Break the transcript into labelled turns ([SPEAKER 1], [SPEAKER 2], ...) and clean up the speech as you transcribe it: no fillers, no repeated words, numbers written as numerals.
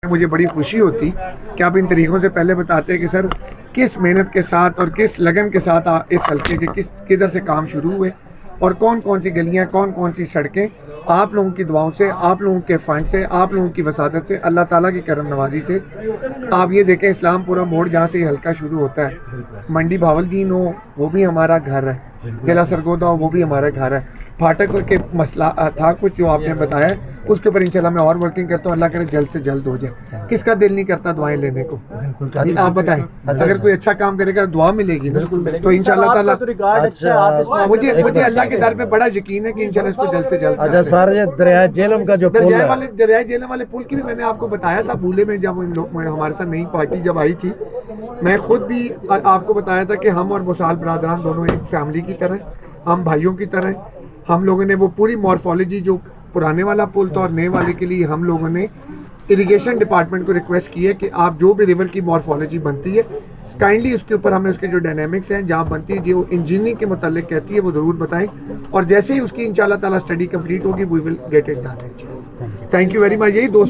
[SPEAKER 1] مجھے بڑی خوشی ہوتی کہ آپ ان طریقوں سے پہلے بتاتے ہیں کہ سر کس محنت کے ساتھ اور کس لگن کے ساتھ اس حلقے کے کدھر سے کام شروع ہوئے اور کون کون سی گلیاں کون سی سڑکیں آپ لوگوں کی دعاؤں سے، آپ لوگوں کے فنڈ سے، آپ لوگوں کی وساطت سے، اللہ تعالیٰ کی کرم نوازی سے آپ یہ دیکھیں اسلام پورہ موڑ جہاں سے یہ حلقہ شروع ہوتا ہے، منڈی بہاولدین ہو وہ بھی ہمارا گھر ہے، ضلع سرگودا ہو وہ بھی ہمارا گھر ہے، پھاٹک کے مسئلہ تھا کچھ جو آپ نے بتایا اس کے اوپر انشاءاللہ میں اور ورکنگ کرتا ہوں، اللہ کرے جلد سے جلد ہو جائے۔ کس کا دل نہیں کرتا دعائیں لینے کو؟ آپ بتائیں، اگر کوئی اچھا کام کرے گا دعا ملے گی نا، تو انشاءاللہ تعالیٰ مجھے اللہ کے در پہ بڑا یقین ہے کہ انشاءاللہ اس کو جلد سے جلد۔
[SPEAKER 2] اچھا سر، یہ دریائے جہلم کا جو پل ہے،
[SPEAKER 1] دریائے جہلم والے پل کی بھی میں نے آپ کو بتایا تھا بھولے میں، جب ہمارے ساتھ نئی پارٹی جب آئی تھی میں خود بھی آپ کو بتایا تھا کہ ہم اور بسال برادران دونوں ایک فیملی کی طرح، ہم بھائیوں کی طرح، ہم لوگوں نے وہ پوری مورفولوجی جو پرانے والا پل تھا اور نئے والے کے لیے ہم لوگوں نے اریگیشن ڈپارٹمنٹ کو ریکویسٹ کی ہے کہ آپ جو بھی ریور کی مورفولوجی بنتی ہے کائنڈلی اس کے اوپر ہمیں اس کے جو ڈائنامکس ہیں جہاں بنتی ہے جو انجینئرنگ کے متعلق کہتی ہے وہ ضرور بتائیں، اور جیسے ہی اس کی انشاءاللہ تعالیٰ اسٹڈی کمپلیٹ ہوگی we will get it done. Thank you very much. یہی دو